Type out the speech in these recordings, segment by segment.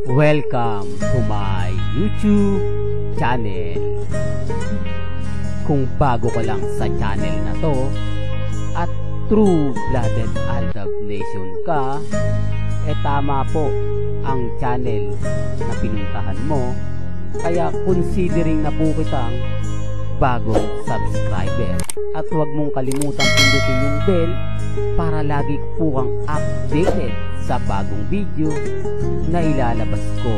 Welcome to my YouTube channel. Kung bago ka lang sa channel na to at true-blooded Aldab Nation ka, tama po ang channel na pinuntahan mo. Kaya considering na po kitang bagong subscriber. At huwag mong kalimutan pindutin yung bell para lagi po kang updated sa bagong video na ilalabas ko.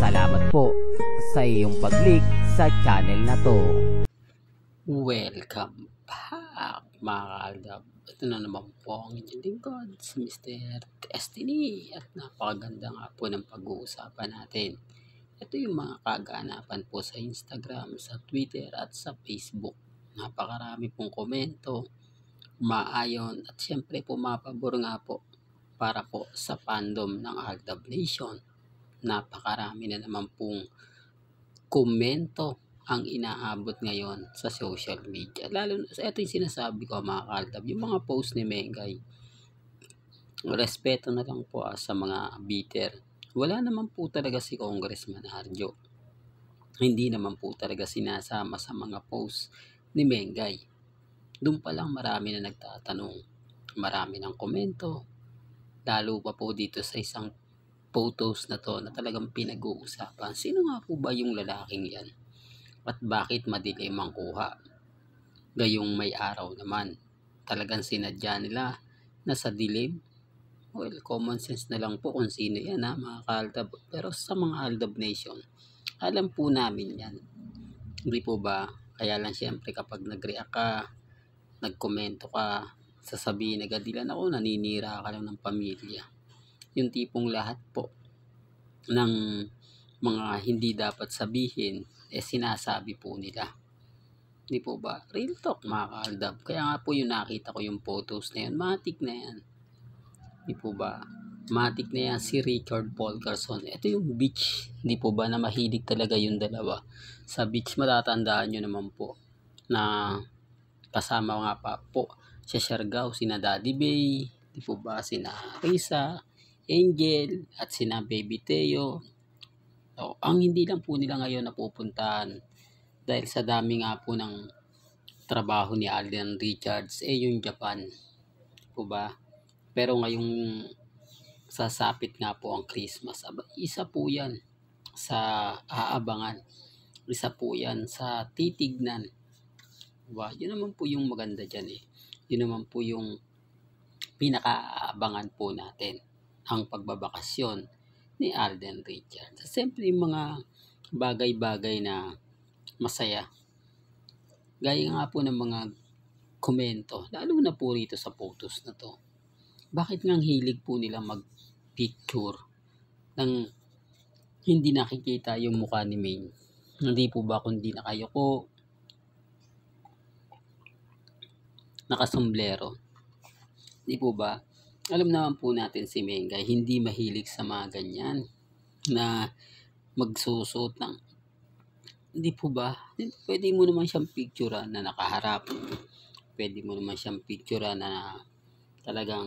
Salamat po sa iyong pag-click sa channel na to. Welcome back mga kaaldab. Ito na naman po ang inyong lingkod, si Mr. Destiny. At napakaganda nga po ng pag-uusapan natin. Ito yung mga kaganapan po sa Instagram, sa Twitter at sa Facebook. Napakarami pong komento, maayon at syempre pumapabor nga po para po sa fandom ng Aldab Nation. Napakarami na naman pong komento ang inaabot ngayon sa social media. Lalo na ito yung sinasabi ko mga kaaldab, yung mga post ni Mengay. Respeto na lang po sa mga bitter. Wala naman po talaga si Congressman Harjo. Hindi naman po talaga sinasama sa mga post ni Mengay. Doon pa lang marami na nagtatanong. Marami ng komento. Lalo pa po dito sa isang photos na to na talagang pinag-uusapan. Sino nga po ba yung lalaking yan? At bakit madilim ang kuha? Gayong may araw naman. Talagang sinadya nila na sa dilim. Well, common sense na lang po kung sino yan mga kaaldab. Pero sa mga Aldab Nation, alam po namin yan. Hindi po ba? Kaya lang syempre kapag nag-react ka, nagkomento ka, sasabihin agad nila na naninira ka lang ng pamilya. Yung tipong lahat po ng mga hindi dapat sabihin, sinasabi po nila. Hindi po ba? Real talk mga kaaldab. Kaya nga po yung nakita ko yung photos na yan, matik na yan. Hindi po ba? Matik na yan si Richard Paul Garson. Ito yung beach. Hindi po ba na mahilig talaga yung dalawa? Sa beach matatandaan nyo naman po na kasama nga pa po sa Siargao, sina Daddy Bay, hindi po ba sina Risa, Angel, at sina Baby Teo. So, ang hindi lang po nila ngayon napupuntahan dahil sa dami nga po ng trabaho ni Alden Richards, yung Japan. Po ba? Pero ngayong sasapit nga po ang Christmas, isa po yan sa aabangan. Isa po yan sa titignan. Diba? Yun naman po yung maganda dyan Yun naman po yung pinakaabangan po natin. Ang pagbabakasyon ni Alden Richards. Siyempre yung mga bagay-bagay na masaya. Gaya nga po ng mga komento, lalo na po rito sa photos na to. Bakit nga hilig po nila mag-picture nang hindi nakikita yung mukha ni Ming? Hindi po ba kundi nakayuko, nakasomblero? Hindi po ba? Alam naman po natin si Mengay, hindi mahilig sa mga ganyan na magsusot ng, hindi po ba? Pwede mo naman siyang picturean na nakaharap. Pwede mo naman siyang picturean na talagang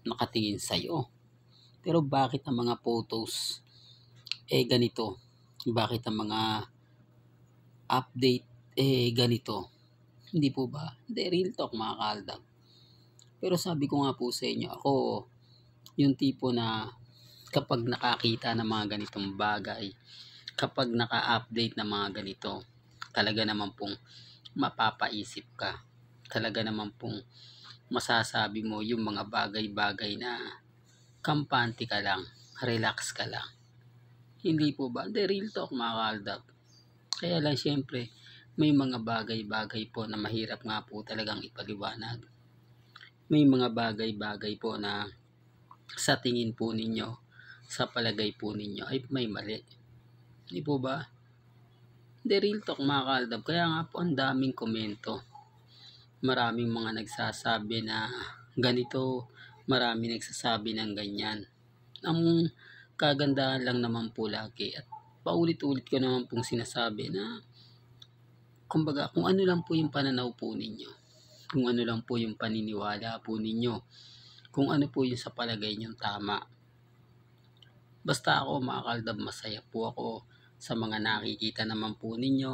nakatingin sa'yo. Pero bakit ang mga photos ganito? Bakit ang mga update ganito? Hindi po ba? Hindi, real talk mga kaaldab. Pero sabi ko nga po sa inyo, ako yung tipo na kapag nakakita ng mga ganitong bagay, kapag naka-update ng mga ganito, talaga naman pong mapapaisip ka. Talaga naman pong masasabi mo yung mga bagay-bagay na kampante ka lang, relax ka lang. Hindi po ba? The real talk mga kaaldab. Kaya lang syempre, may mga bagay-bagay po na mahirap nga po talagang ipaliwanag. May mga bagay-bagay po na sa tingin po ninyo, sa palagay po ninyo ay may mali. Hindi po ba? The real talk mga kaaldab. Kaya nga po ang daming komento. Maraming mga nagsasabi na ganito, maraming nagsasabi ng ganyan. Ang kagandahan lang naman po lagi at paulit-ulit ko naman pong sinasabi na kumbaga kung ano lang po yung pananaw po ninyo, kung ano lang po yung paniniwala po ninyo, kung ano po yung sa palagay nyong tama, Basta ako mga kaldab, masaya po ako sa mga nakikita naman po ninyo,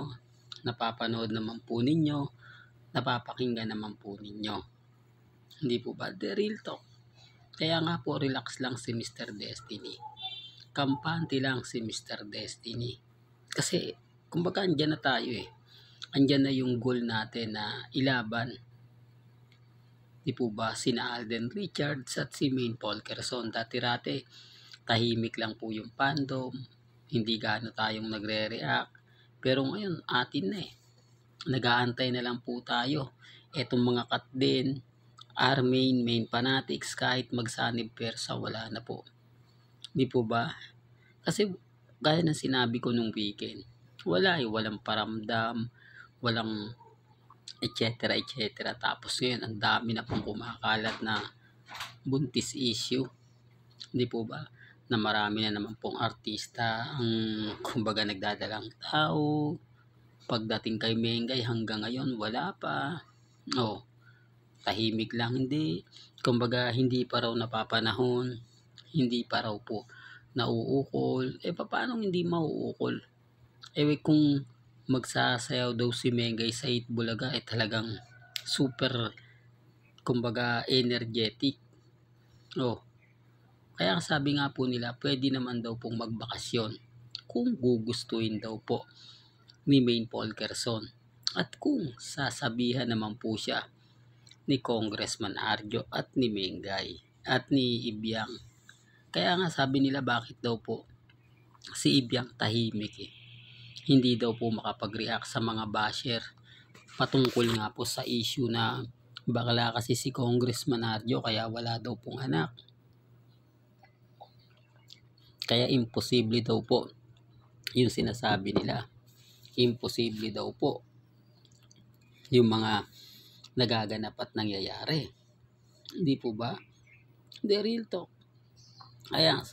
napapanood naman po ninyo, napapakinggan naman po ninyo. Hindi po ba? The real talk. Kaya nga po, relax lang si Mr. Destiny. Kampante lang si Mr. Destiny. Kasi, kumbaga, andyan na tayo eh. Andyan na yung goal natin na ilaban. Di po ba? Sina Alden Richards at si Maine Polkerson. Dati-rate, tahimik lang po yung fandom. Hindi gaano tayong nagre-react. Pero ngayon, atin na eh. Nag-aantay na lang po tayo. Etong mga cut din, main fanatics, kahit magsanib persa, wala na po. Di po ba? Kasi gaya ng sinabi ko nung weekend, walang paramdam, walang etc. Tapos ngayon, ang dami na pong kumakalat na buntis issue. Di po ba? Na marami na naman pong artista ang kumbaga nagdadalang tao. Pagdating kay Mengay hanggang ngayon, wala pa. Tahimik lang, hindi. Kumbaga, hindi pa raw napapanahon, hindi pa raw po nauukol. Paano hindi mauukol? Kung magsasayaw daw si Mengay sa Itbulaga, talagang super, kumbaga, energetic. Kaya sabi nga po nila, pwede naman daw pong magbakasyon kung gugustuhin daw po ni Maine Polkerson. At kung sasabihan naman po siya ni Congressman Arjo at ni Mengay at ni Ibiang. Kaya nga sabi nila, bakit daw po si Ibiang tahimik eh. Hindi daw po makapag-react sa mga basher patungkol nga po sa issue na bakla kasi si Congressman Arjo kaya wala daw pong anak. Kaya imposible daw po yung sinasabi nila. Imposible daw po yung mga nagaganap at nangyayari. Hindi po ba? The real talk.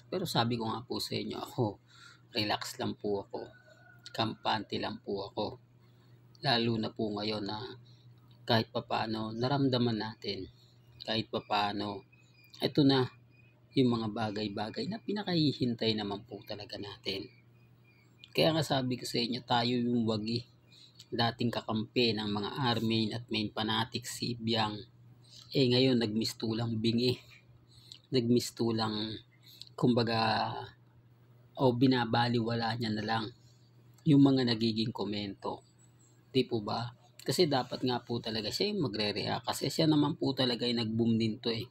Pero sabi ko nga po sa inyo, ako, relax lang po ako. Kampante lang po ako. Lalo na po ngayon na kahit papaano naramdaman natin. Kahit papaano, ito na yung mga bagay-bagay na pinakahihintay naman po talaga natin. Kaya nga sabi ko sa inyo, tayo yung wagi. Dating kakampi ng mga main at main fanatics si Ibiang. Ngayon nagmistulang bingi. Nagmistulang kumbaga binabaliwala niya na lang yung mga nagiging komento. Di po ba? Kasi dapat nga po talaga siya yung magre-react. Kasi siya naman po talaga yung nag-boom din to eh.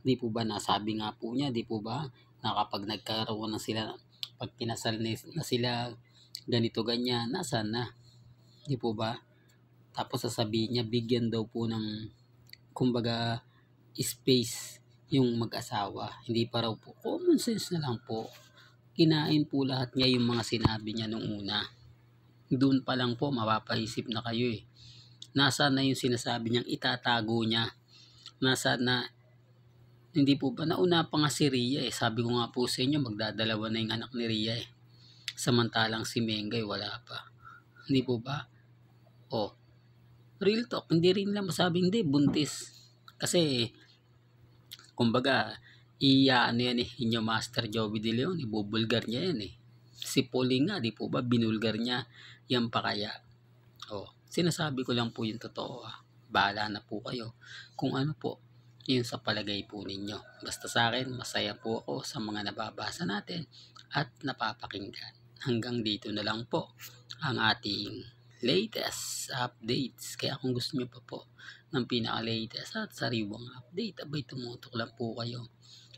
Di po ba? Nasabi nga po niya, di po ba? Na kapag nagkaroon na sila, pag kinasal na sila, ganito ganyan, nasaan na? Di po ba? Tapos sasabihin niya, bigyan daw po ng kumbaga space yung mag-asawa. Hindi pa raw po. Common sense na lang po. Kinain po lahat niya yung mga sinabi niya nung una. Doon pa lang po mapapaisip na kayo eh. Nasaan na yung sinasabi niyang itatago niya? Nasaan na, hindi po ba? Nauna pa nga si Rhea eh. Sabi ko nga po sa inyo, magdadalawa na yung anak ni Rhea eh. Samantalang si Mengay wala pa. Hindi po ba? Real talk, hindi rin lang masabing hindi, buntis. Kasi, kumbaga, ano yan eh, inyo Master Joey De Leon, ibubulgar niya yan eh. Si Pauling nga, di po ba, binulgar niya, yan pa kaya. Sinasabi ko lang po yung totoo Bahala na po kayo kung ano po, yun sa palagay po ninyo. Basta sa akin, masaya po ako sa mga nababasa natin at napapakinggan. Hanggang dito na lang po ang ating latest updates. Kaya kung gusto nyo pa po ng pinaka-latest at sariwang update, tumutok lang po kayo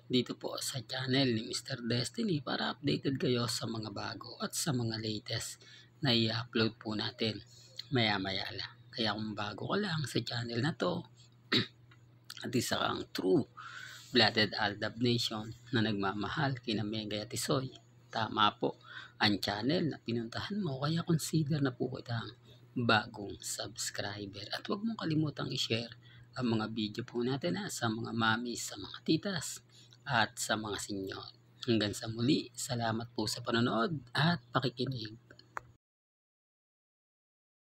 dito po sa channel ni Mr. Destiny para updated kayo sa mga bago at sa mga latest na i-upload po natin maya-maya lang. Kaya kung bago ka lang sa channel na to at isa kang true blooded Aldab Nation na nagmamahal kina Mengay at Isoy, tama po ang channel na pinuntahan mo, kaya consider na po kitang bagong subscriber. At huwag mong kalimutang i-share ang mga video po natin sa mga mami, sa mga titas, at sa mga senyor. Hanggang sa muli, salamat po sa panonood at pakikinig.